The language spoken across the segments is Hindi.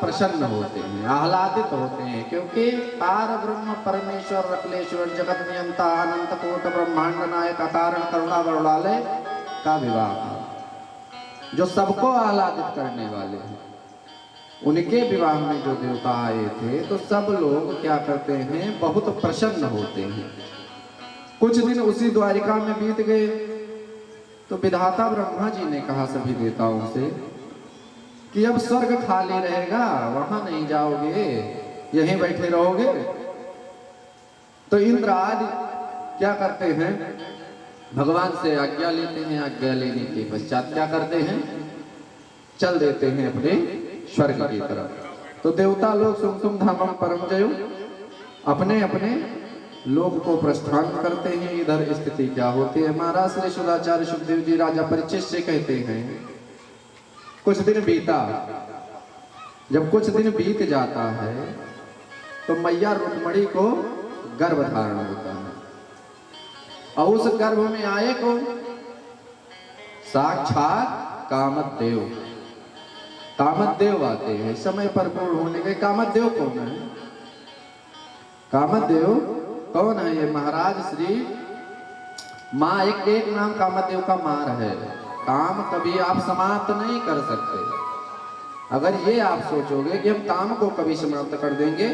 प्रसन्न होते हैं, आह्लादित होते हैं, क्योंकि पार ब्रह्म परमेश्वर अखिलेश्वर जगत नियंता अनंत कोट ब्रह्मांड नायक अकारण करुणा वरुणालय का विवाह था, जो सबको आह्लादित करने वाले हैं। उनके विवाह में जो देवता आए थे तो सब लोग क्या करते हैं, बहुत प्रसन्न होते हैं। कुछ दिन उसी द्वारिका में बीत गए तो विधाता ब्रह्मा जी ने कहा सभी देवताओं से कि अब स्वर्ग खाली रहेगा, वहां नहीं जाओगे, यहीं बैठे रहोगे। तो इंद्र आदि क्या करते हैं, भगवान से आज्ञा लेते हैं। आज्ञा लेने के पश्चात क्या करते हैं, चल देते हैं अपने स्वर्ग की तरफ। तो देवता लोग सुम सुम धामम परम जयो अपने अपने लोक को प्रस्थान करते हैं। इधर स्थिति क्या होती है, महाराज श्री सुधाचार्य सुखदेव जी राजा परीक्षित से कहते हैं, कुछ दिन बीता। जब कुछ दिन बीत जाता है तो मैया रुक्मणी को गर्भ धारण होता है, और उस गर्भ में आए को साक्षात कामदेव। कामदेव आते हैं समय पर पूर्ण होने के। कामदेव कौन है, कामदेव कौन है, ये महाराज श्री माँ एक नाम कामदेव का मार है। काम कभी आप समाप्त नहीं कर सकते। अगर ये आप सोचोगे कि हम काम को कभी समाप्त कर देंगे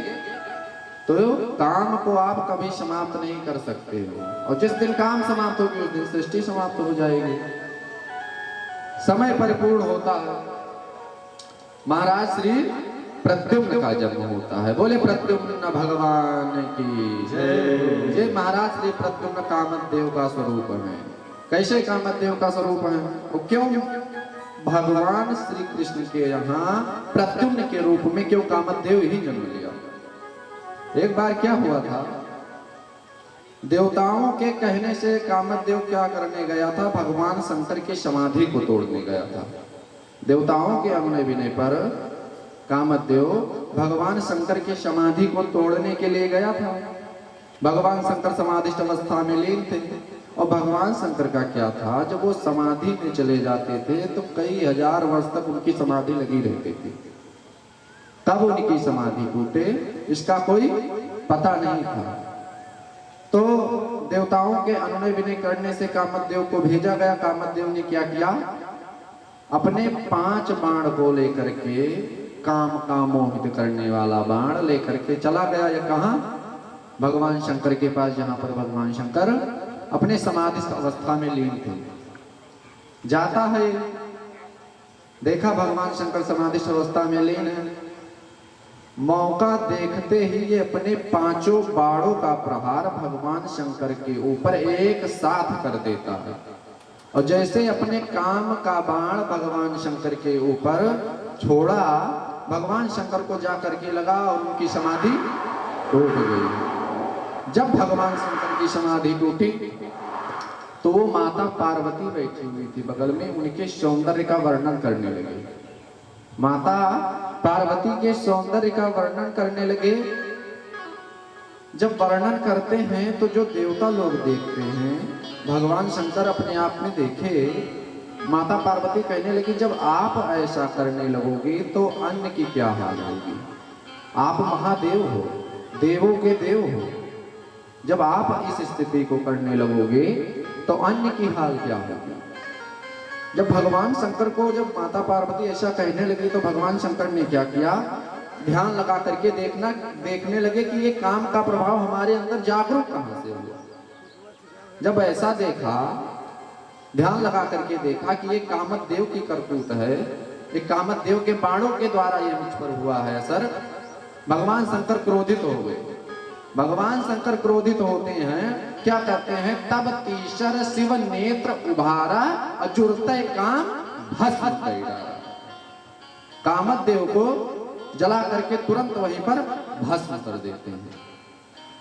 तो काम को आप कभी समाप्त नहीं कर सकते हो, और जिस दिन काम समाप्त होगी उस दिन सृष्टि समाप्त हो जाएगी। समय परिपूर्ण होता है। महाराज श्री प्रद्युम्न का जन्म होता है। बोले प्रद्युम्न भगवान की जय। ये महाराज श्री प्रद्युम्न कामदेव का स्वरूप है। कैसे कामदेव का स्वरूप है, वो क्यों भगवान श्री कृष्ण के यहाँ प्रद्युम्न के रूप में क्यों कामदेव ही जन्म लिया। एक बार क्या हुआ था, देवताओं के कहने से कामदेव क्या करने गया था, भगवान शंकर की समाधि को तोड़ने गया था। देवताओं के अनुनय विनय पर कामदेव भगवान शंकर की समाधि को तोड़ने के लिए गया था। भगवान शंकर समाधिस्थ अवस्था में लीन थे, और भगवान शंकर का क्या था, जब वो समाधि में चले जाते थे तो कई हजार वर्ष तक उनकी समाधि लगी रहती थी। तब उनकी समाधि टूटे इसका कोई पता नहीं था। तो देवताओं के अनुनय विनय करने से कामदेव को भेजा गया। कामदेव ने क्या किया, अपने 5 बाण को लेकर के, काम का मोहित करने वाला बाण लेकर के चला गया। ये कहां, भगवान शंकर के पास, जहां पर भगवान शंकर अपने समाधिस्थ अवस्था में लीन थे। जाता है, देखा भगवान शंकर समाधिस्थ अवस्था में लीन है। मौका देखते ही ये अपने 5 बाणों का प्रहार भगवान शंकर के ऊपर एक साथ कर देता है, और जैसे अपने काम का बाण भगवान शंकर के ऊपर छोड़ा, भगवान शंकर को जाकर के लगा और उनकी समाधि टूट गई। जब भगवान शंकर की समाधि टूटी तो वो माता पार्वती बैठी हुई थी बगल में, उनके सौंदर्य का वर्णन करने लगे। माता पार्वती के सौंदर्य का वर्णन करने लगे। जब वर्णन करते हैं तो जो देवता लोग देखते हैं, भगवान शंकर अपने आप में देखे, माता पार्वती कहने लगी, जब आप ऐसा करने लगोगे तो अन्य की क्या हाल होगी। आप महादेव हो, देवों के देव हो, जब आप इस स्थिति को करने लगोगे तो अन्य की हाल क्या होगी। जब भगवान शंकर को, जब माता पार्वती ऐसा कहने लगी तो भगवान शंकर ने क्या किया, ध्यान लगा करके देखने लगे कि ये काम का प्रभाव हमारे अंदर जागरूक कहां से हुआ। जब ऐसा देखा, ध्यान लगा करके देखा कि ये कामदेव की करतूत है, ये कामदेव के बाणों के द्वारा ये मुझ पर हुआ है असर। भगवान शंकर क्रोधित हो गए। भगवान शंकर क्रोधित होते हैं, क्या कहते हैं, तब तीसर शिव नेत्र उभारा अजुरते काम भस्म कर डाला। कामदेव को जला करके तुरंत वहीं पर भस्म कर देते हैं।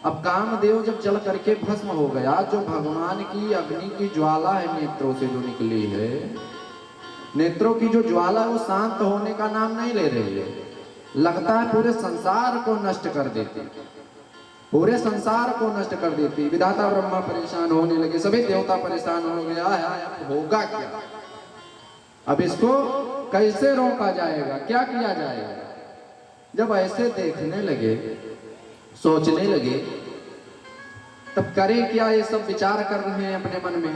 अब कामदेव जब जल करके भस्म हो गया, जो भगवान की अग्नि की ज्वाला है नेत्रों से जो निकली है, नेत्रों की जो ज्वाला वो शांत होने का नाम नहीं ले रही है, लगता है पूरे संसार को नष्ट कर देती, पूरे संसार को नष्ट कर देती। विधाता ब्रह्मा परेशान होने लगे, सभी देवता परेशान हो गया, होगा क्या, अब इसको कैसे रोका जाएगा, क्या किया जाएगा। जब ऐसे देखने लगे, सोचने लगे, तब करें क्या, ये सब विचार कर रहे हैं अपने मन में।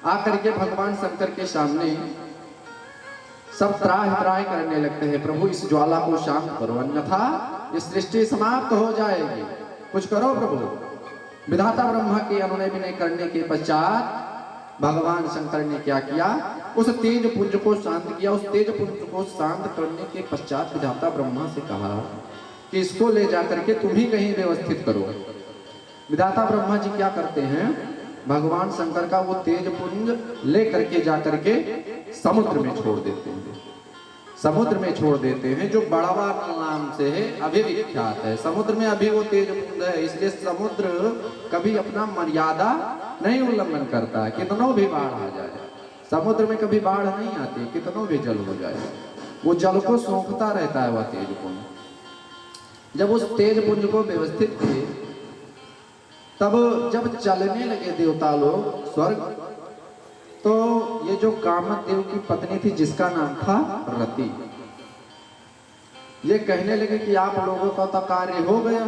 आकर के भगवान शंकर के सामने सब त्राहि त्राहि करने लगते हैं, प्रभु इस ज्वाला को शांत करो, अन्यथा ये सृष्टि समाप्त हो जाएगी, कुछ करो प्रभु। विधाता ब्रह्मा के अनुनय विनय करने के पश्चात भगवान शंकर ने क्या किया, उस तेज पुंज को शांत किया। उस तेज पुंज को शांत करने के पश्चात विधाता ब्रह्मा से कहा कि इसको ले जाकर के तुम ही कहीं व्यवस्थित करो। विधाता ब्रह्मा जी क्या करते हैं, भगवान शंकर का वो तेज पुंज ले करके जाकर के समुद्र में छोड़ देते हैं। समुद्र में छोड़ देते हैं, जो बड़वा नाम से है अभी विख्यात है। समुद्र में अभी वो तेज पुंज है, इसलिए समुद्र कभी अपना मर्यादा नहीं उल्लंघन करता है। कितनों भी बाढ़ आ जाए, समुद्र में कभी बाढ़ नहीं आती, कितनों भी जल हो जाए, वो जल को सोखता रहता है वह तेज पुंज। जब उस तेज पुंज को व्यवस्थित किए, तब जब चलने लगे देवता लोग स्वर्ग, तो ये जो कामदेव की पत्नी थी जिसका नाम था रति, ये कहने लगे कि आप लोगों का तो कार्य हो गया,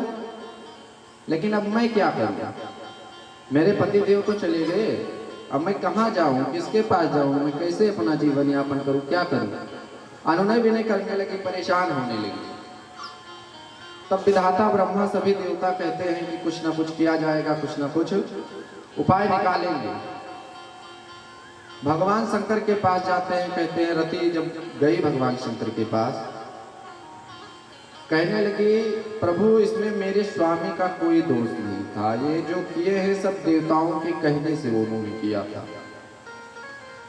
लेकिन अब मैं क्या करूं, मेरे पति देव तो चले गए, अब मैं कहाँ जाऊं, किसके पास जाऊं, मैं कैसे अपना जीवन यापन करूं, क्या करूं। अनुनय विनय करने लगे, परेशान होने लगे। तब विधाता ब्रह्मा सभी देवता कहते हैं कि कुछ ना कुछ किया जाएगा, कुछ ना कुछ उपाय निकालेंगे। भगवान शंकर के पास जाते हैं, कहते हैं, रति जब गई भगवान शंकर के पास, कहने लगी प्रभु इसमें मेरे स्वामी का कोई दोष नहीं था, ये जो किए हैं सब देवताओं के कहने से उन्होंने किया था।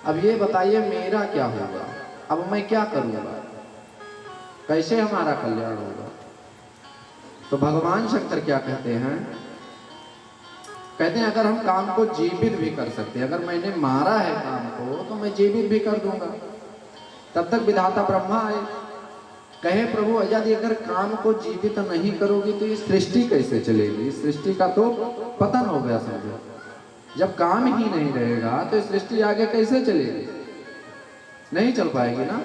अब ये बताइए मेरा क्या होगा, अब मैं क्या करूंगा, कैसे हमारा कल्याण होगा। तो भगवान शंकर क्या कहते हैं, कहते हैं अगर हम काम को जीवित भी कर सकते हैं, अगर मैंने मारा है काम को तो मैं जीवित भी कर दूंगा। तब तक विधाता ब्रह्मा आए, कहे प्रभु यदि अगर काम को जीवित नहीं करोगी तो ये सृष्टि कैसे चलेगी, इस सृष्टि का तो पतन हो गया समझो। जब काम ही नहीं रहेगा तो सृष्टि आगे कैसे चलेगी, नहीं चल पाएगी ना।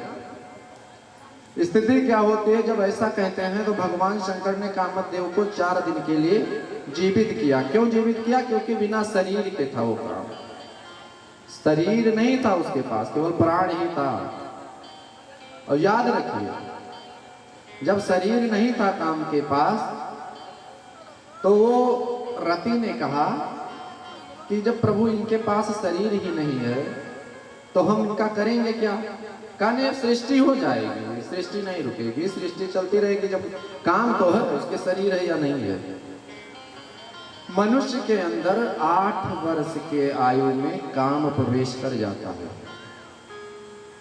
स्थिति क्या होती है जब ऐसा कहते हैं, तो भगवान शंकर ने कामदेव को 4 दिन के लिए जीवित किया। क्यों जीवित किया, क्योंकि बिना शरीर के था वो काम, शरीर नहीं था उसके पास, केवल प्राण ही था। और याद रखिए जब शरीर नहीं था काम के पास, तो वो रति ने कहा कि जब प्रभु इनके पास शरीर ही नहीं है तो हम इनका करेंगे क्या। कहने सृष्टि हो जाएगी, सृष्टि नहीं रुकेगी, सृष्टि चलती रहेगी, जब काम तो है, उसके शरीर है या नहीं है। मनुष्य के अंदर 8 वर्ष के आयु में काम प्रवेश कर जाता है।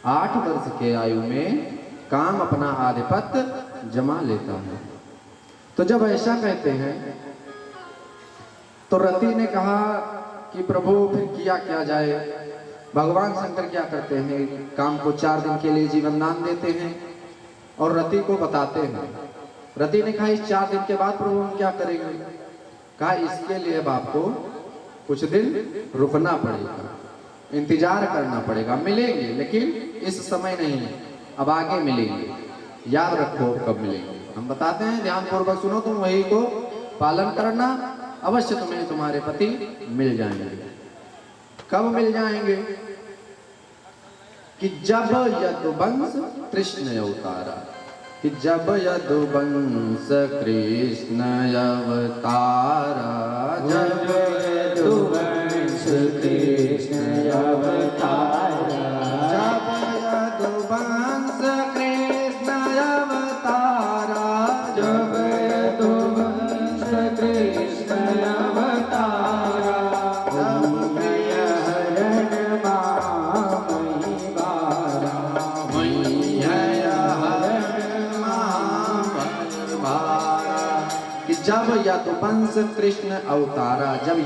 8 वर्ष के आयु में काम अपना आधिपत्य जमा लेता है। तो जब ऐसा कहते हैं तो रति ने कहा कि प्रभु फिर किया क्या जाए। भगवान शंकर क्या करते हैं, काम को 4 दिन के लिए जीवन दान देते हैं और रति को बताते हैं। रति ने कहा इस 4 दिन के बाद प्रभु हम क्या करेंगे। कहा इसके लिए अब आपको कुछ दिन रुकना पड़ेगा, इंतजार करना पड़ेगा, मिलेंगे लेकिन इस समय नहीं, अब आगे मिलेंगे, याद रखो कब मिलेंगे। हम बताते हैं, ध्यान पूर्वक सुनो, तुम वही को पालन करना, अवश्य तुम्हें तुम्हारे पति मिल जाएंगे। कब मिल जाएंगे कि जब यदुवंश कृष्ण अवतारा, कि जब यदुवंश कृष्ण अवतारा, जब यदुवंश कृष्ण अवतारा, जब यदुवंश कृष्ण अवतारा, जब यदुवंश कृष्ण अवतारा, जब यदुवंश कृष्ण अवतारा, जब